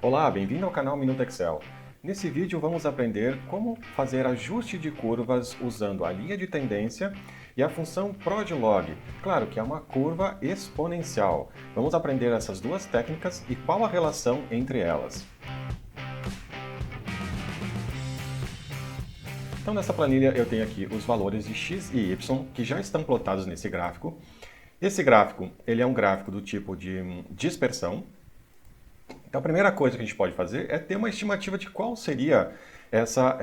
Olá, bem-vindo ao canal Minuto Excel. Nesse vídeo vamos aprender como fazer ajuste de curvas usando a linha de tendência e a função PRODLOG. Claro que é uma curva exponencial. Vamos aprender essas duas técnicas e qual a relação entre elas. Então nessa planilha eu tenho aqui os valores de x e y que já estão plotados nesse gráfico. Esse gráfico ele é um gráfico do tipo de dispersão. Então a primeira coisa que a gente pode fazer é ter uma estimativa de qual seria essa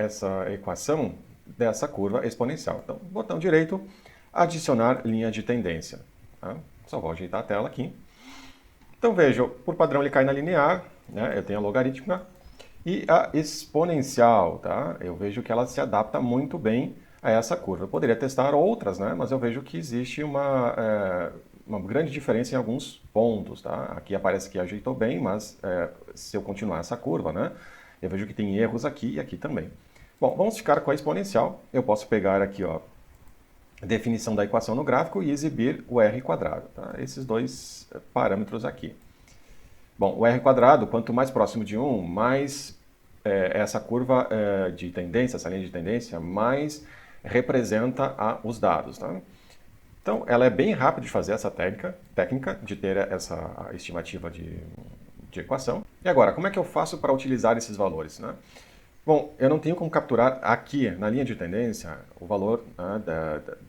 equação dessa curva exponencial. Então, botão direito, adicionar linha de tendência. Tá? Só vou ajeitar a tela aqui. Então veja, por padrão ele cai na linear, né? Eu tenho a logarítmica e a exponencial. Tá? Eu vejo que ela se adapta muito bem a essa curva. Eu poderia testar outras, né? Mas eu vejo que existe uma grande diferença em alguns pontos. Tá? Aqui aparece que ajeitou bem, mas se eu continuar essa curva, né? Eu vejo que tem erros aqui e aqui também. Bom, vamos ficar com a exponencial. Eu posso pegar aqui, ó, a definição da equação no gráfico e exibir o r quadrado. Tá? Esses dois parâmetros aqui. Bom, o r quadrado, quanto mais próximo de 1, mais essa curva de tendência, essa linha de tendência, mais representa os dados. Tá? Então, ela é bem rápida de fazer essa técnica de ter essa estimativa de equação. E agora, como é que eu faço para utilizar esses valores? Né? Bom, eu não tenho como capturar aqui, na linha de tendência, o valor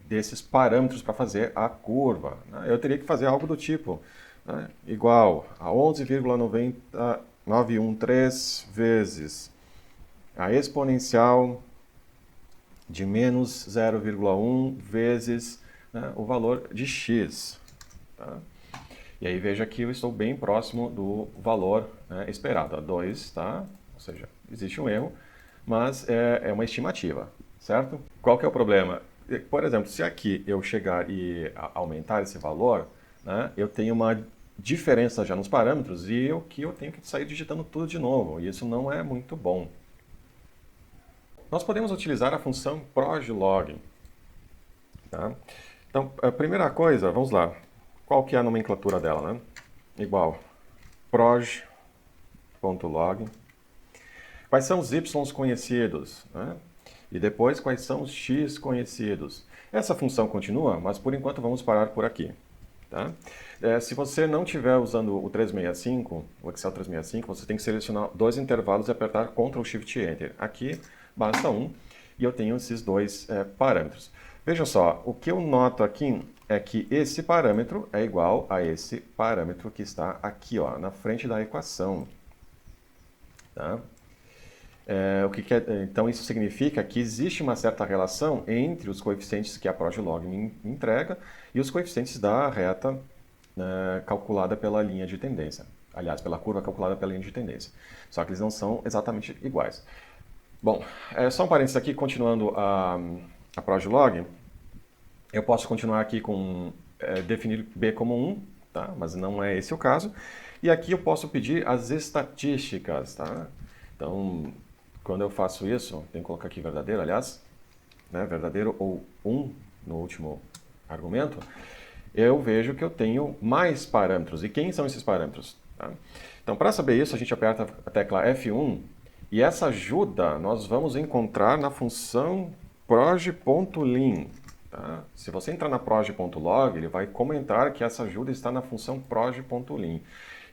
desses parâmetros para fazer a curva. Né? Eu teria que fazer algo do tipo, né, igual a 11,913 vezes a exponencial de menos 0,1 vezes, né, o valor de x. Tá? E aí veja que eu estou bem próximo do valor, né, esperado, a 2, tá? Ou seja, existe um erro, mas é uma estimativa, certo? Qual que é o problema? Por exemplo, se aqui eu chegar e aumentar esse valor, né, eu tenho uma diferença já nos parâmetros e eu tenho que sair digitando tudo de novo, e isso não é muito bom. Nós podemos utilizar a função PRODLOG. Tá? Então, a primeira coisa, vamos lá. Qual que é a nomenclatura dela, né? Igual proj.log. Quais são os y conhecidos? Né? E depois, quais são os x conhecidos? Essa função continua, mas por enquanto vamos parar por aqui. Tá? Se você não estiver usando o 365, o Excel 365, você tem que selecionar dois intervalos e apertar Ctrl Shift Enter. Aqui basta um e eu tenho esses dois parâmetros. Veja só, o que eu noto aqui é que esse parâmetro é igual a esse parâmetro que está aqui, ó, na frente da equação. Tá? Então isso significa que existe uma certa relação entre os coeficientes que a PRODLOG me entrega e os coeficientes da reta calculada pela linha de tendência. Aliás, pela curva calculada pela linha de tendência. Só que eles não são exatamente iguais. Bom, só um parênteses aqui, continuando a PRODLOG, eu posso continuar aqui com definir B como 1, tá? Mas não é esse o caso. E aqui eu posso pedir as estatísticas. Tá? Então, quando eu faço isso, tenho que colocar aqui verdadeiro, aliás, né? Verdadeiro ou 1 no último argumento, eu vejo que eu tenho mais parâmetros. E quem são esses parâmetros? Tá? Então, para saber isso, a gente aperta a tecla F1 e essa ajuda nós vamos encontrar na função proj.lin. Tá? Se você entrar na proj.log, ele vai comentar que essa ajuda está na função proj.lin,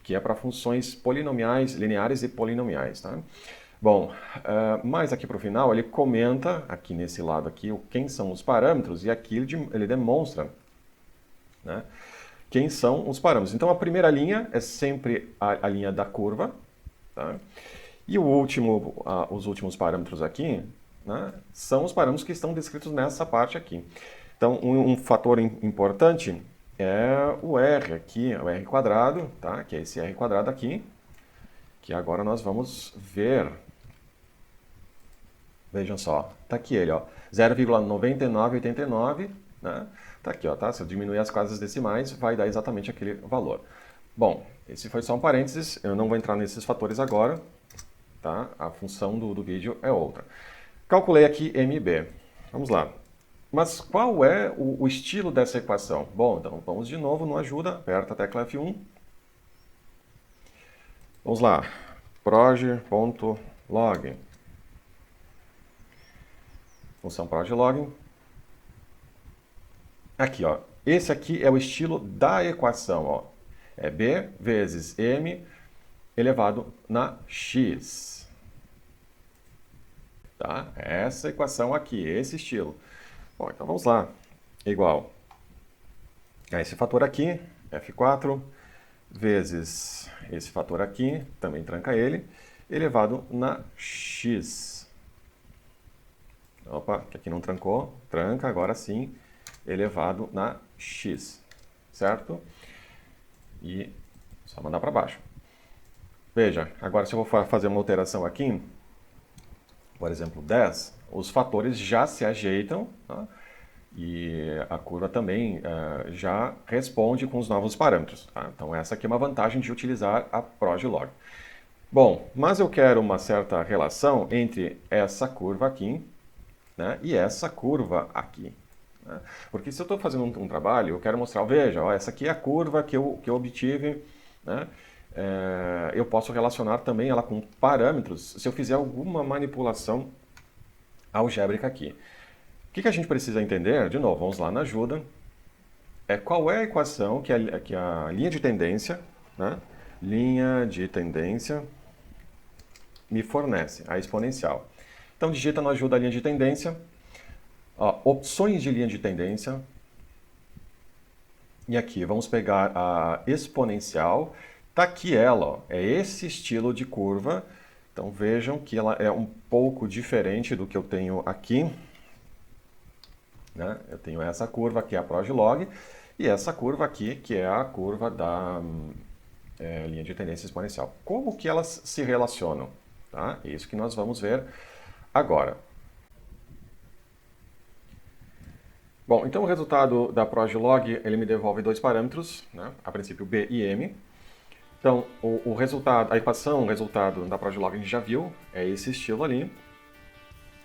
que é para funções polinomiais, lineares e polinomiais. Tá? Bom, mais aqui para o final, ele comenta, aqui nesse lado aqui, quem são os parâmetros, e aqui ele demonstra, né, quem são os parâmetros. Então, a primeira linha é sempre a linha da curva, tá? E os últimos parâmetros aqui, né, são os parâmetros que estão descritos nessa parte aqui. Então, um fator importante é o R aqui, o R quadrado, tá? Que é esse R quadrado aqui, que agora nós vamos ver. Vejam só, tá aqui ele, ó, 0,9989, né? Tá aqui, ó, tá? Se eu diminuir as casas decimais, vai dar exatamente aquele valor. Bom, esse foi só um parênteses, eu não vou entrar nesses fatores agora, tá? A função do vídeo é outra. Calculei aqui MB. Vamos lá. Mas qual é o estilo dessa equação? Bom, então vamos de novo no ajuda, aperta a tecla F1. Vamos lá. proj.log. Função proj.log. Aqui, ó. Esse aqui é o estilo da equação, ó. É b vezes m elevado na x. Tá? Essa equação aqui, esse estilo. Bom, então vamos lá. Igual a esse fator aqui, f4, vezes esse fator aqui, também tranca ele, elevado na x. Opa, que aqui não trancou, tranca, agora sim, elevado na x, certo? E só mandar para baixo. Veja, agora se eu vou fazer uma alteração aqui, por exemplo, 10, os fatores já se ajeitam, tá? E a curva também já responde com os novos parâmetros. Tá? Então essa aqui é uma vantagem de utilizar a proj.log. Bom, mas eu quero uma certa relação entre essa curva aqui, né, e essa curva aqui. Né? Porque se eu estou fazendo um trabalho, eu quero mostrar, veja, ó, essa aqui é a curva que eu obtive, né? Eu posso relacionar também ela com parâmetros se eu fizer alguma manipulação algébrica aqui. O que a gente precisa entender? De novo, vamos lá na ajuda. Qual é a equação que a linha de tendência, né? Linha de tendência me fornece, a exponencial. Então digita na ajuda a linha de tendência, ó, opções de linha de tendência, e aqui vamos pegar a exponencial. Tá aqui ela, ó, é esse estilo de curva. Então vejam que ela é um pouco diferente do que eu tenho aqui. Né? Eu tenho essa curva que é a proj.log e essa curva aqui que é a curva da linha de tendência exponencial. Como que elas se relacionam? Tá? É isso que nós vamos ver agora. Bom, então o resultado da proj.log ele me devolve dois parâmetros, né? A princípio b e m. Então o resultado, a equação, o resultado da proj.log a gente já viu, é esse estilo ali.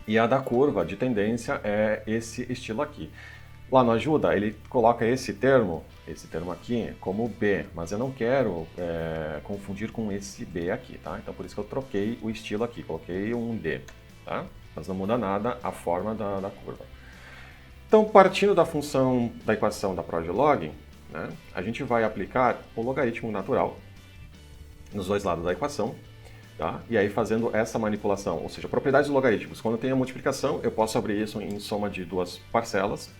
E a da curva de tendência é esse estilo aqui. Lá no ajuda, ele coloca esse termo aqui, como B, mas eu não quero confundir com esse B aqui, tá? Então por isso que eu troquei o estilo aqui, coloquei um D, tá? Mas não muda nada a forma da curva. Então, partindo da função da equação da proj.log, né, a gente vai aplicar o logaritmo natural nos dois lados da equação. Tá? E aí fazendo essa manipulação, ou seja, propriedades dos logaritmos. Quando eu tenho a multiplicação, eu posso abrir isso em soma de duas parcelas.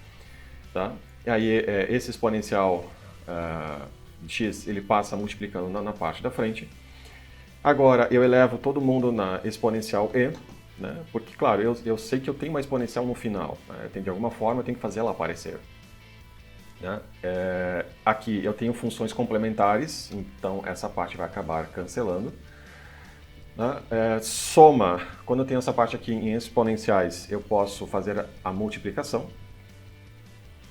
Tá? E aí esse exponencial de x ele passa multiplicando na parte da frente. Agora eu elevo todo mundo na exponencial e, né? Porque claro, eu sei que eu tenho uma exponencial no final. Né? De alguma forma eu tenho que fazer ela aparecer. Né? Aqui eu tenho funções complementares, então essa parte vai acabar cancelando. Né? Soma, quando eu tenho essa parte aqui em exponenciais, eu posso fazer a multiplicação.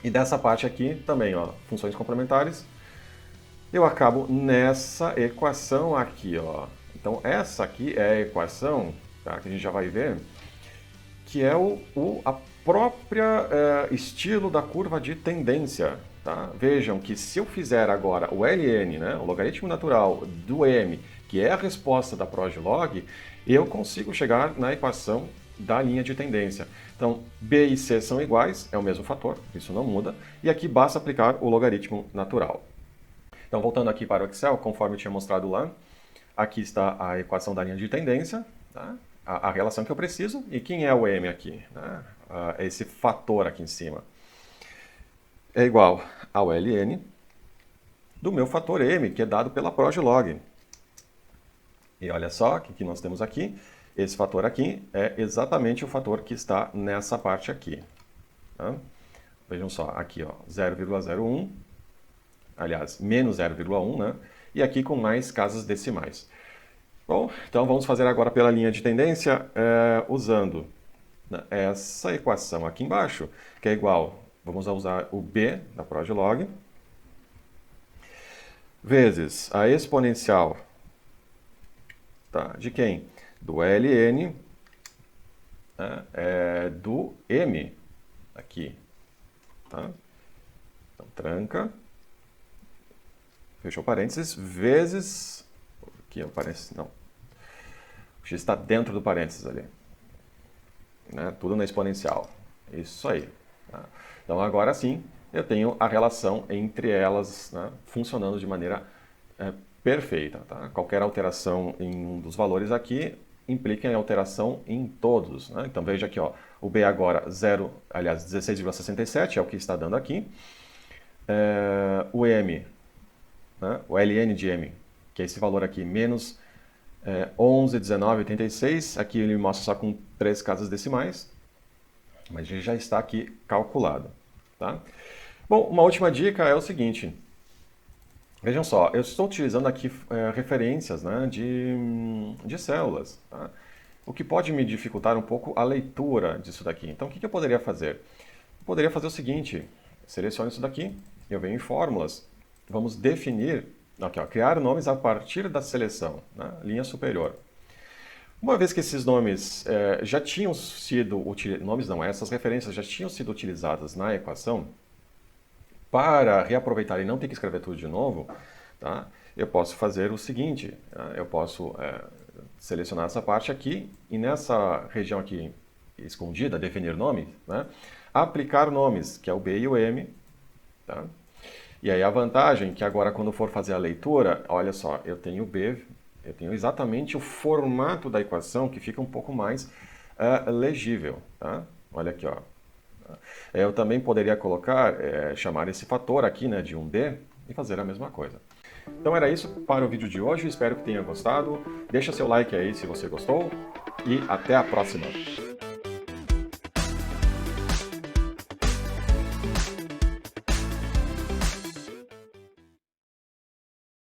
E dessa parte aqui também, ó, funções complementares, eu acabo nessa equação aqui. Ó. Então essa aqui é a equação, tá, que a gente já vai ver, que é a própria estilo da curva de tendência. Tá? Vejam que se eu fizer agora o ln, né, o logaritmo natural do m, que é a resposta da proj.log, eu consigo chegar na equação da linha de tendência. Então, b e c são iguais, é o mesmo fator, isso não muda, e aqui basta aplicar o logaritmo natural. Então, voltando aqui para o Excel, conforme eu tinha mostrado lá, aqui está a equação da linha de tendência, tá? A relação que eu preciso, e quem é o m aqui? Né? Esse fator aqui em cima. É igual ao ln do meu fator m, que é dado pela proj.log. E olha só o que nós temos aqui. Esse fator aqui é exatamente o fator que está nessa parte aqui. Tá? Vejam só, aqui ó, 0,01, aliás, menos 0,1, né? E aqui com mais casas decimais. Bom, então vamos fazer agora pela linha de tendência, usando essa equação aqui embaixo, que é igual, vamos usar o b da proj.log, vezes a exponencial, tá, de quem? Do ln do m aqui. Tá? Então, tranca, fechou parênteses, vezes, aqui aparece, não, O x está dentro do parênteses ali. Né? Tudo na exponencial. Isso aí. Tá? Então agora sim, eu tenho a relação entre elas, né, funcionando de maneira perfeita. Tá? Qualquer alteração em um dos valores aqui implica em alteração em todos. Né? Então veja aqui, ó, o B agora 16,67 é o que está dando aqui. O M, né, o ln de M, que é esse valor aqui, menos 11,19,86. Aqui ele mostra só com 3 casas decimais, mas já está aqui calculado. Tá? Bom, uma última dica é o seguinte. Vejam só, eu estou utilizando aqui referências, né, de células, tá? O que pode me dificultar um pouco a leitura disso daqui. Então, o que eu poderia fazer? Eu poderia fazer o seguinte, seleciono isso daqui, eu venho em fórmulas, vamos definir, aqui, ó, criar nomes a partir da seleção, né, linha superior. Uma vez que esses nomes já tinham sido utilizados, essas referências já tinham sido utilizadas na equação, para reaproveitar e não ter que escrever tudo de novo, tá? Eu posso fazer o seguinte, eu posso selecionar essa parte aqui e nessa região aqui escondida, definir nome, né? Aplicar nomes, que é o B e o M. Tá? E aí a vantagem é que agora quando for fazer a leitura, olha só, eu tenho o B, eu tenho exatamente o formato da equação que fica um pouco mais legível. Tá? Olha aqui, ó. Eu também poderia colocar, chamar esse fator aqui, né, de 1D e fazer a mesma coisa. Então era isso para o vídeo de hoje, espero que tenha gostado. Deixa seu like aí se você gostou e até a próxima!